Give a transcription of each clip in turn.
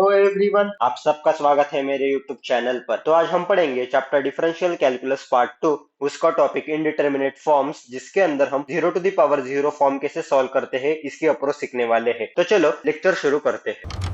Hello everyone, आप सबका स्वागत है मेरे यूट्यूब चैनल पर। तो आज हम पढ़ेंगे चैप्टर डिफरेंशियल कैलकुलस पार्ट 2। उसका टॉपिक इनडिटरमिनेट फॉर्म्स, जिसके अंदर हम 0 टू द पावर 0 फॉर्म कैसे सॉल्व करते हैं इसकी अप्रोच सीखने वाले हैं। तो चलो लेक्चर शुरू करते हैं।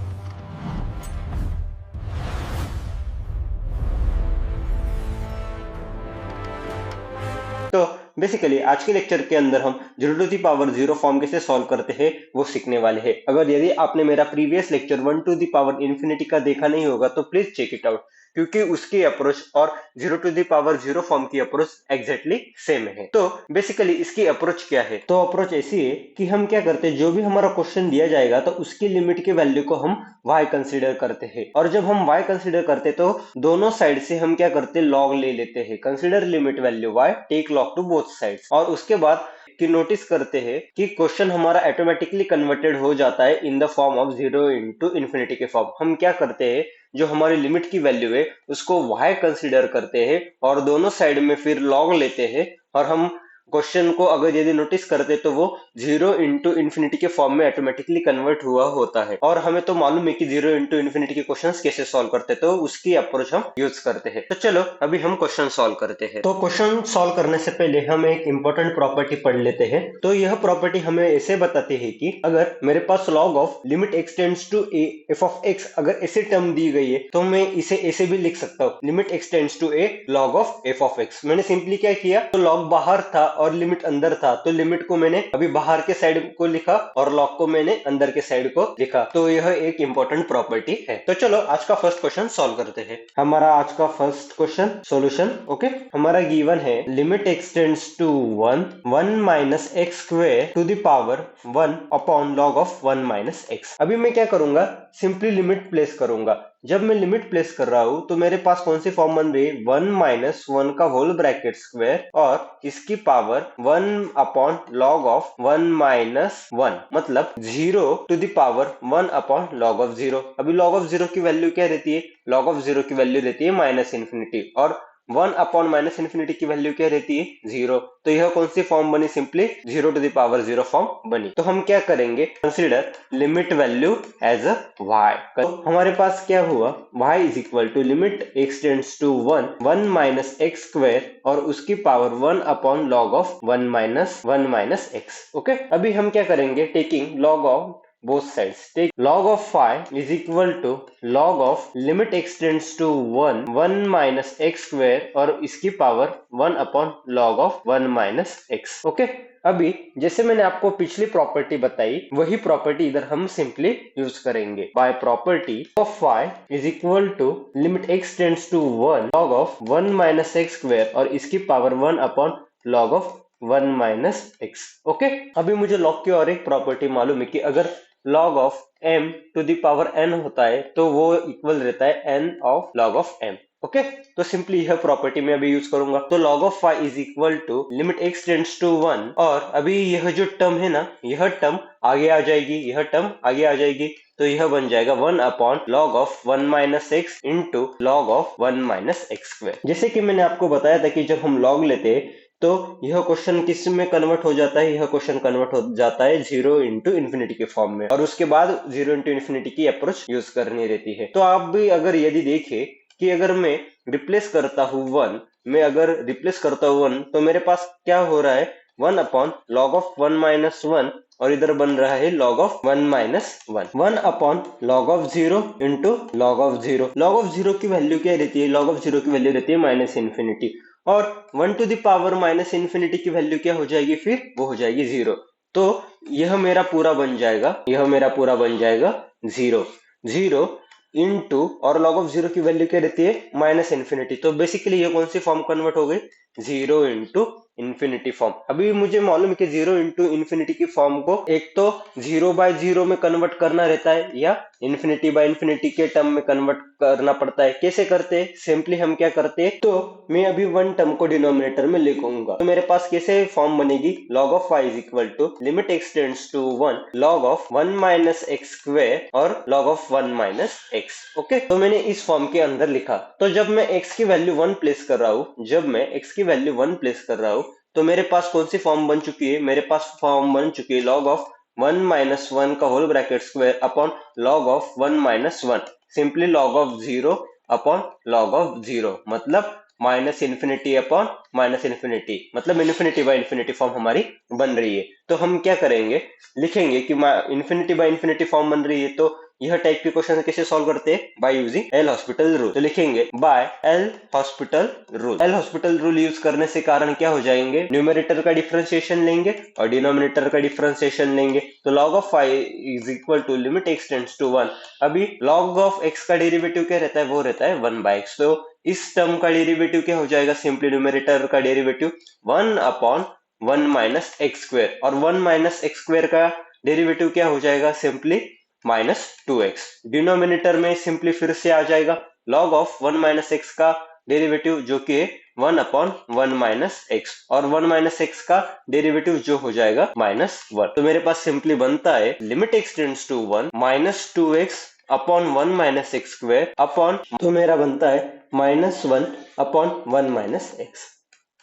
तो बेसिकली आज के लेक्चर के अंदर हम 0 टू दी पावर 0 फॉर्म कैसे सॉल्व करते हैं वो सीखने वाले हैं। अगर यदि आपने मेरा previous lecture 1 to the power infinity का देखा नहीं होगा तो प्लीज चेक इट आउट, क्योंकि उसकी अप्रोच और 0 टू दी पावर 0 फॉर्म की अप्रोच एग्जैक्टली सेम है। तो बेसिकली इसकी अप्रोच क्या है? तो अप्रोच ऐसी है कि हम क्या करते हैं, जो भी हमारा क्वेश्चन दिया जाएगा तो उसकी लिमिट की वैल्यू को हम y कंसीडर करते हैं, और जब हम y कंसीडर करते हैं तो दोनों साइड से हम क्या करते हैं, log ले लेते हैं। Consider limit value y, take log to both sides. और उसके बाद कि नोटिस करते हैं कि क्वेश्चन हमारा ऑटोमेटिकली कन्वर्टेड हो जाता है in the form of 0 into infinity के फॉर्म। हम क्या करते हैं, जो हमारी लिमिट की वैल्यू है उसको y कंसीडर करते हैं और दोनों साइड में फिर log लेते हैं, और हम क्वेश्चन को अगर यदि नोटिस करते तो वो 0 इंटू इन्फिनिटी के फॉर्म में ऑटोमेटिकली कन्वर्ट हुआ होता है। और हमें तो मालूम है कि 0 इंटू इन्फिनिटी के क्वेश्चंस कैसे सॉल्व करते हैं, तो उसकी अप्रोच हम यूज करते हैं। तो चलो अभी हम क्वेश्चन सॉल्व करते हैं। तो क्वेश्चन सॉल्व करने से पहले हम एक इंपॉर्टेंट प्रॉपर्टी पढ़ लेते हैं। तो यह प्रॉपर्टी हमें ऐसे बताती है कि अगर मेरे पास log of limit x tends to a f of x अगर ऐसे टर्म दी गई है तो मैं इसे ऐसे भी लिख सकता हूँ, limit x tends to a log of f of x। मैंने सिंपली क्या किया, तो log बाहर था और लिमिट अंदर था, तो लिमिट को मैंने अभी बाहर के साइड को लिखा और log को मैंने अंदर के साइड को लिखा। तो यह एक इंपॉर्टेंट प्रॉपर्टी है। तो चलो आज का फर्स्ट क्वेश्चन सॉल्व करते हैं। हमारा आज का फर्स्ट क्वेश्चन सॉल्यूशन ओके। हमारा गिवन है limit x tends to 1 minus x square to the power 1 upon log of 1 minus x. अभी मैं क्या करूंगा, सिंपली लिमिट प्लेस करूंगा। जब मैं लिमिट प्लेस कर रहा हूं तो मेरे पास कौन सी फॉर्म बन रही है, 1 माइनस 1 का होल ब्रैकेट स्क्वायर और इसकी power 1 upon log of 1 minus 1, मतलब 0 to the power 1 upon log of 0। अभी log ऑफ 0 की वैल्यू क्या रहती है, log ऑफ 0 की वैल्यू रहती है माइनस इन्फिनिटी, और 1 अपॉन माइनस इन्फिनिटी की वैल्यू क्या रहती है, 0। तो यह कौन सी फॉर्म बनी, simply 0 to the power 0 form बनी। तो हम क्या करेंगे, consider limit value as a y। तो हमारे पास क्या हुआ, y is equal to limit x tends to 1 minus x square और उसकी power 1 upon log of 1 minus x. Okay, अभी हम क्या करेंगे, taking log of both sides, take log of phi is equal to log of limit x tends to 1 minus x square और इसकी power 1 upon log of 1 minus x. Okay, अभी जैसे मैंने आपको पिछली प्रॉपर्टी बताई वही प्रॉपर्टी इधर हम सिंपली यूज करेंगे। By property of phi is equal to limit x tends to 1 log of 1 minus x square और इसकी power 1 upon log of 1 minus x. Okay, अभी मुझे लॉग की और एक प्रॉपर्टी मालूम है कि अगर log of m to the power n होता है तो वो इक्वल रहता है n of log of m। Okay, तो सिंपली यह प्रॉपर्टी में अभी यूज करूंगा। तो log of phi is equal to limit x tends to 1, और अभी यह जो टर्म है ना, यह टर्म आगे आ जाएगी, यह टर्म आगे आ जाएगी, तो यह बन जाएगा 1 upon log of 1 minus x into log of 1 minus x square. जैसे कि मैंने आपको बताया था कि जब हम log लेते हैं तो यह क्वेश्चन किस में कन्वर्ट हो जाता है, यह क्वेश्चन कन्वर्ट हो जाता है 0 इंटू इन्फिनिटी के फॉर्म में, और उसके बाद 0 इंटू इन्फिनिटी की अप्रोच यूज करनी रहती है। तो आप भी अगर यदि देखें कि अगर मैं रिप्लेस करता हूँ 1, मैं अगर रिप्लेस करता हूँ 1 तो मेरे पास क्या हो रहा है, 1 अपॉन log ऑफ 1 माइनस 1 और इधर बन रहा है log of 1 minus 1 upon log of 0 into log of 0। log of 0 की वैल्यू क्या रहती है, log ऑफ 0 की वैल्यू रहती है माइनस इन्फिनिटी, और 1 to the power minus infinity की वैल्यू क्या हो जाएगी, फिर वो हो जाएगी 0। तो यह मेरा पूरा बन जाएगा, यह मेरा पूरा बन जाएगा 0 इंटू, और log ऑफ 0 की वैल्यू क्या रहती है, माइनस इन्फिनिटी। तो बेसिकली ये कौन सी फॉर्म कन्वर्ट हो गई, 0 इंटू इन्फिनिटी फॉर्म। अभी मुझे मालूम है कि 0 इंटू इन्फिनिटी की फॉर्म को एक तो 0 बाय 0 में कन्वर्ट करना रहता है या इन्फिनिटी बाय इन्फिनिटी के टर्म में कन्वर्ट करना पड़ता है। कैसे करते हैं, सिंपली हम क्या करते हैं, तो मैं अभी 1 टर्म को डिनोमिनेटर में लिखूंगा। तो मेरे पास कैसे फॉर्म बनेगी, log of y is equal to limit x tends to 1 log of 1 minus x square और log of 1 minus x. Okay, तो मैंने इस फॉर्म के अंदर लिखा। तो जब मैं x की वैल्यू 1 प्लेस कर रहा हूं, जब मैं x की वैल्यू 1 प्लेस कर रहा हूं तो मेरे पास कौन सी फॉर्म बन चुकी है, मेरे पास फॉर्म बन चुकी है log ऑफ 1 माइनस 1 का whole bracket square upon log of 1 minus 1। Simply log of zero upon log of zero, मतलब minus infinity upon minus infinity, मतलब इन्फिनिटी बाय इन्फिनिटी फॉर्म हमारी बन रही है। तो हम क्या करेंगे, लिखेंगे कि इन्फिनिटी बाय इन्फिनिटी फॉर्म बन रही है, तो यह टाइप के क्वेश्चन कैसे सॉल्व करते हैं, by using L hospital rule. तो लिखेंगे by L hospital rule. L hospital rule use करने से कारण क्या हो जाएंगे, न्यूमरेटर का डिफरेंशिएशन लेंगे और डिनोमिनेटर का डिफरेंशिएशन लेंगे। तो log of five is equal to limit x tends to 1। अभी log ऑफ x का डेरिवेटिव क्या रहता है, वो रहता है 1/x। तो इस टर्म का डेरिवेटिव क्या हो जाएगा, सिंपली न्यूमरेटर का derivative 1 upon 1 minus x square, और 1 माइनस एक्स स्क्वायर का डेरिवेटिव क्या हो जाएगा, सिंपली माइनस 2x। डिनोमिनेटर में सिंपली फिर से आ जाएगा log ऑफ 1 माइनस एक्स का डेरिवेटिव जो कि 1 अपॉन 1 माइनस एक्स, और 1 माइनस एक्स का डेरिवेटिव जो हो जाएगा -1। तो मेरे पास सिंपली बनता है limit x tends to 1 minus 2x upon 1 minus x square upon, तो मेरा बनता है -1 अपॉन 1 माइनस एक्स।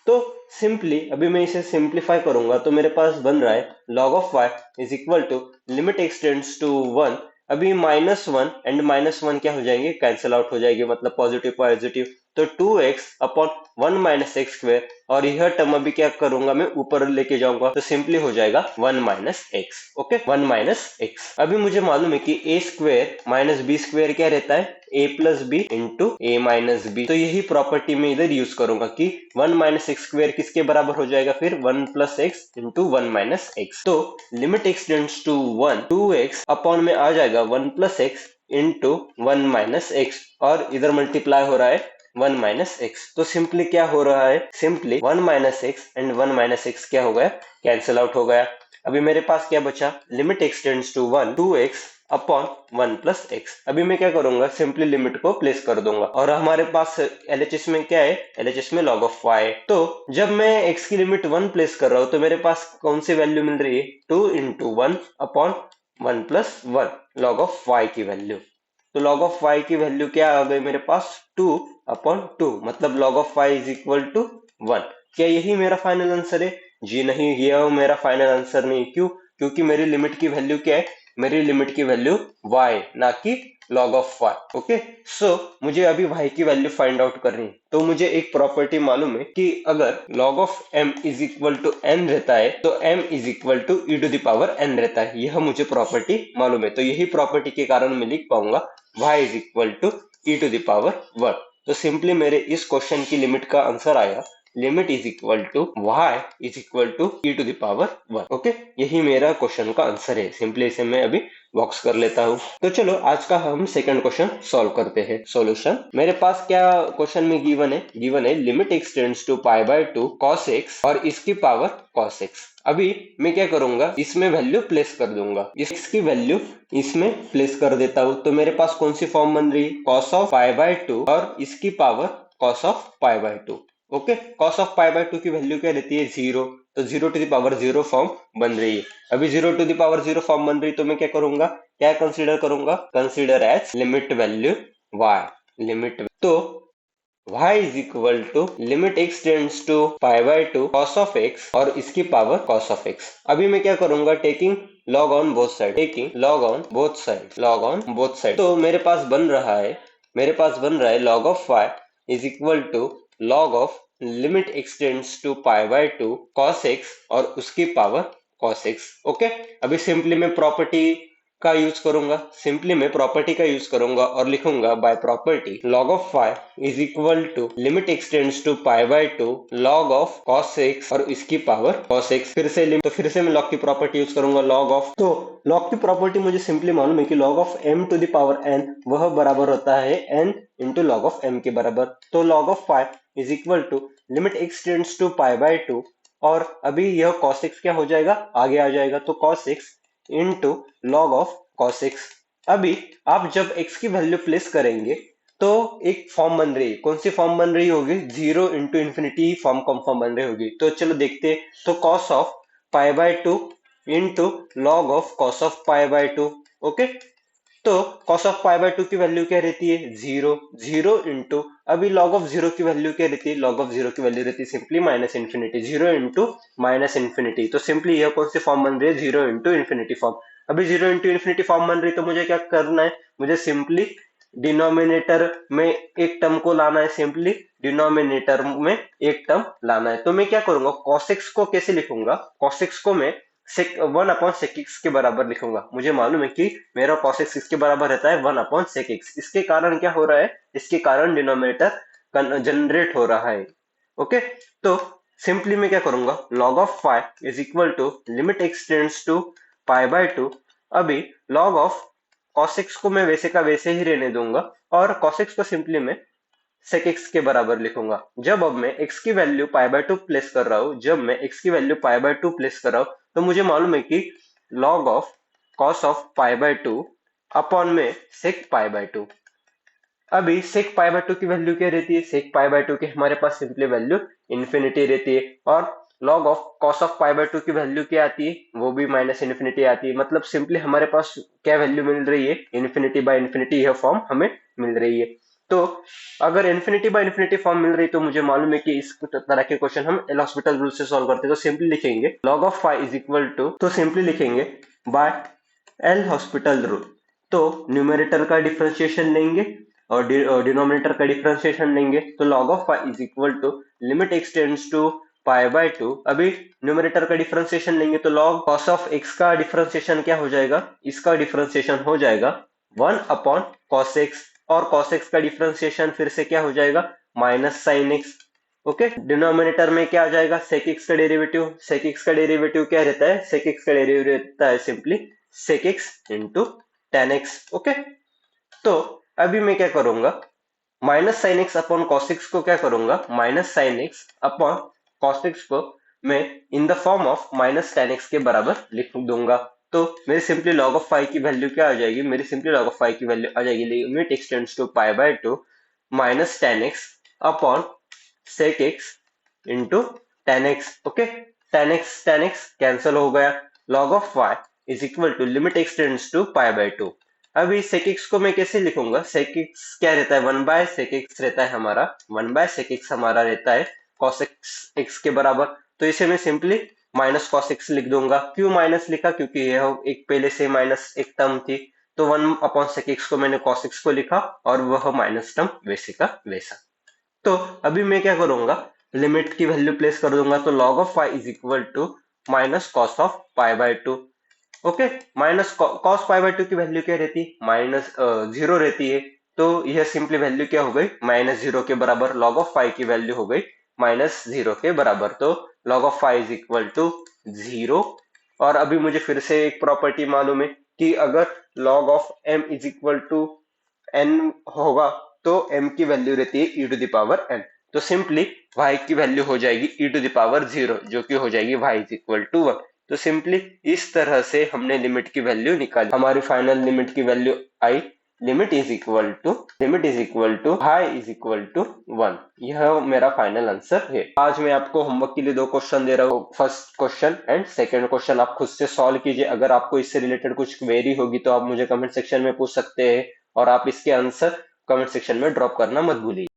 तो सिंपली अभी मैं इसे सिंप्लीफाई करूंगा तो मेरे पास बन रहा है log of y is equal to limit x tends to 1। अभी -1 एंड -1 क्या हो जाएंगे, कैंसिल आउट हो जाएंगे, मतलब पॉजिटिव पॉजिटिव। तो 2x upon 1 minus x square, और यह टर्म अभी क्या करूंगा, मैं ऊपर लेके जाऊंगा, तो सिंपली हो जाएगा 1 minus x. Okay, 1 minus x. अभी मुझे मालूम है कि a square minus B square क्या रहता है, a plus B into A minus B. तो यही प्रॉपर्टी में इधर यूज करूंगा कि 1 माइनस एक्स स्क्वायर किसके बराबर हो जाएगा, फिर 1 plus x into 1 minus x. तो limit x tends to 1, 2x upon में आ जाएगा 1 plus x into 1 minus x, और इधर मल्टीप्लाई हो रहा है 1 माइनस एक्स। तो सिंपली क्या हो रहा है, simply 1 minus x and 1 minus x क्या हो गया, कैंसिल आउट हो गया। अभी मेरे पास क्या बचा, limit x tends to 1, 2x upon 1 plus x. अभी मैं क्या करूंगा, सिंपली लिमिट को प्लेस कर दूंगा, और हमारे पास एलएचएस में क्या है, एलएचएस में log ऑफ y। तो जब मैं x की लिमिट 1 प्लेस कर रहा हूं तो मेरे पास कौन सी वैल्यू मिल रही है, 2 into 1 upon 1 plus 1, log of y की वैल्यू। तो log ऑफ y की वैल्यू क्या आ गई मेरे पास, 2 अपॉन 2, मतलब log of y is equal to 1। क्या यही मेरा फाइनल आंसर है, जी नहीं, यह मेरा फाइनल आंसर नहीं। क्यों, क्योंकि मेरी लिमिट की वैल्यू क्या है, मेरी लिमिट की वैल्यू y, ना कि log ऑफ y। ओके, सो मुझे अभी y की वैल्यू फाइंड आउट करनी है। तो मुझे एक प्रॉपर्टी मालूम है कि अगर log of m is equal to n रहता है तो m is equal to e to the power n रहता है, यह मुझे प्रॉपर्टी मालूम है। तो यही प्रॉपर्टी के कारण मैं लिख पाऊंगा y is equal to e to the power 1। तो सिंपली मेरे इस क्वेश्चन की लिमिट का आंसर आया limit is equal to y is equal to e to the power 1। Okay, यही मेरा क्वेश्चन का आंसर है। सिंपली इसे मैं अभी बॉक्स कर लेता हूं। तो चलो आज का हम सेकंड क्वेश्चन सॉल्व करते हैं। सॉल्यूशन मेरे पास क्या क्वेश्चन में गिवन है limit x tends to pi by 2 cos x और इसकी पावर cos x। अभी मैं क्या करूंगा, इसमें वैल्यू प्लेस कर दूंगा, x की वैल्यू इसमें प्लेस कर देता हूं। तो मेरे पास कौन सी फॉर्म बन रही है, cos ऑफ पाई बाय 2 और इसकी power cos of pi by 2। Okay, cos of pi by 2 की वैल्यू क्या रहती है, 0। तो 0 टू द पावर 0 फॉर्म बन रही है। अभी 0 टू द पावर 0 फॉर्म बन रही है, तो मैं क्या करूंगा, क्या कंसीडर करूंगा, consider as limit value y। Limit तो y is equal to limit x tends to pi by 2 cos of x और इसकी पावर cos ऑफ x। अभी मैं क्या करूंगा, taking log on both side, taking log on both side, log on both side. तो मेरे पास बन रहा है log of y is equal to log of limit x tends to pi by 2 cos x और उसकी पावर cos x। ओके, अभी simply मैं प्रॉपर्टी का यूज करूंगा और लिखूंगा by property log of y is equal to limit x tends to pi by 2 log of cos x और इसकी पावर cos x। फिर से मैं log की प्रॉपर्टी यूज करूंगा, log ऑफ। तो log की प्रॉपर्टी मुझे सिंपली मालूम है कि log of m to the power n वह बराबर होता है n into log of m के बराबर। तो log of y is equal to limit x tends to pi by 2, और अभी यह cos x क्या हो जाएगा, आगे आ जाएगा, तो cos x into log of cos x। अभी आप जब x की वैल्यू प्लेस करेंगे तो एक फॉर्म बन रही है, कौन सी फॉर्म बन रही होगी, 0 इंटू इन्फिनिटी फॉर्म फॉर्म बन रही होगी। तो चलो देखते हैं। तो cos of pi by 2 into log of cos of pi by 2। Okay, तो cos ऑफ पाई बाय 2 की वैल्यू क्या रहती है, 0 इंटू, अभी log ऑफ 0 की वैल्यू क्या रहती है, log ऑफ 0 की वैल्यू रहती है simply minus infinity, 0 into minus infinity. तो सिंपली यह कौन सी फॉर्म बन रही है, 0 इंटू इन्फिनिटी फॉर्म। अभी 0 इंटू इन्फिनिटी फॉर्म बन रही है, तो मुझे क्या करना है, मुझे सिंपली डिनोमिनेटर में एक टर्म को लाना है, सिंपली डिनोमिनेटर में एक टर्म लाना है। तो मैं क्या करूंगा, cos x को कैसे लिखूंगा, cos x को मैं वन अपॉन सेक एक्स के बराबर लिखूंगा। मुझे मालूम है कि मेरा cos x किसके बराबर रहता है, वन अपॉन सेक एक्स। इसके कारण क्या हो रहा है, इसके कारण डिनोमिनेटर जनरेट हो रहा है। ओके, तो सिंपली मैं क्या करूंगा, log of five is equal to limit x tends to pi by two. अभी log ऑफ cos x को मैं वैसे का वैसे ही रहने दूंगा और cos x को सिंपली मैं sec x के बराबर लिखूंगा। जब अब मैं x की value pi by to place कर रहा हूं, जब मैं x की value pi by to place कर रहा हूं, तो मुझे मालूम है कि log of cos of pi by two upon में sec पाई बाय टू। अभी sec पाई बाय टू की वैल्यू क्या रहती है, sec पाई बाय टू की हमारे पास सिंपली वैल्यू इन्फिनिटी रहती है, और log of cos of pi by two की वैल्यू क्या आती है, वो भी माइनस इन्फिनिटी आती है। मतलब सिंपली हमारे पास क्या वैल्यू मिल रही है, इन्फिनिटी बाय इन्फिनिटी यह फॉर्म हमें मिल रही है। तो अगर इन्फिनिटी बाय इन्फिनिटी फॉर्म मिल रही है तो मुझे मालूम है कि इस तरह के क्वेश्चन हम एल हॉस्पिटल रूल से सॉल्व करते हैं। तो सिंपली लिखेंगे log of five is equal to, तो सिंपली लिखेंगे बाय एल हॉस्पिटल रूल। तो न्यूमरेटर का डिफरेंशिएशन लेंगे और डिनोमिनेटर का डिफरेंशिएशन लेंगे, तो log of five is equal to limit x tends to pi by two. अभी न्यूमरेटर का डिफरेंशिएशन लेंगे तो log cos ऑफ x का डिफरेंशिएशन क्या हो जाएगा, इसका डिफरेंशिएशन हो जाएगा वन अपॉन cos x, और cos x का डिफरेंशिएशन फिर से क्या हो जाएगा, minus sine x। Okay, denominator में क्या आ जाएगा, sec x का डेरिवेटिव। sec x का डेरिवेटिव क्या रहता है, sec x का डेरिवेटिव रहता है simply sec x into tan x। Okay, तो अभी मैं क्या करूंगा, minus sine x upon cos x को क्या करूंगा, minus sine x upon cos x को मैं in the form of minus ten x के बराबर लिख दूंगा। तो मेरी सिंपली log ऑफ फाइव की वैल्यू क्या आ जाएगी, मेरी सिंपली log ऑफ फाइव की वैल्यू आ जाएगी limit x tends to pi by two minus ten x upon sec x into ten x. Okay, ten x cancel हो गया। log of five is equal to limit x tends to pi by two. अभी sec x को मैं कैसे लिखूंगा, sec x क्या रहता है, वन बाय sec x रहता है हमारा, वन बाय sec x हमारा रहता है cos x के बराबर। तो इसे मैं सिंपली माइनस cos x लिख दूंगा। क्यों माइनस लिखा, क्योंकि यह एक पहले से माइनस एक टर्म थी, तो वन अपॉन sec x को मैंने cos x को लिखा और वह माइनस टर्म वैसे का वैसा। तो अभी मैं क्या करूंगा, लिमिट की वैल्यू प्लेस कर दूंगा, तो log of five is equal to minus cos of pi by two. Okay, minus cos pi by two की वैल्यू क्या रहती है, माइनस जीरो रहती है। तो यह सिंपली वैल्यू क्या हो गई, माइनस जीरो के बराबर। log ऑफ फाइव की वैल्यू हो गई माइनस जीरो के बराबर। तो log of five is equal to zero. और अभी मुझे फिर से एक प्रॉपर्टी मालूम है कि अगर log of m is equal to n होगा तो m की वैल्यू रहती है e to the power n। तो सिंपली y की वैल्यू हो जाएगी e to the power zero, जो कि हो जाएगी y is equal to one. तो सिंपली इस तरह से हमने लिमिट की वैल्यू निकाली। हमारी फाइनल लिमिट की वैल्यू आई, limit is equal to y is equal to one. यह मेरा फाइनल आंसर है। आज मैं आपको होमवर्क के लिए दो क्वेश्चन दे रहा हूँ, first question and second question. आप खुद से सॉल्व कीजिए। अगर आपको इससे रिलेटेड कुछ क्वेरी होगी तो आप मुझे कमेंट सेक्शन में पूछ सकते हैं, और आप इसके आंसर कमेंट सेक्शन में ड्रॉप करना मत भूलिए।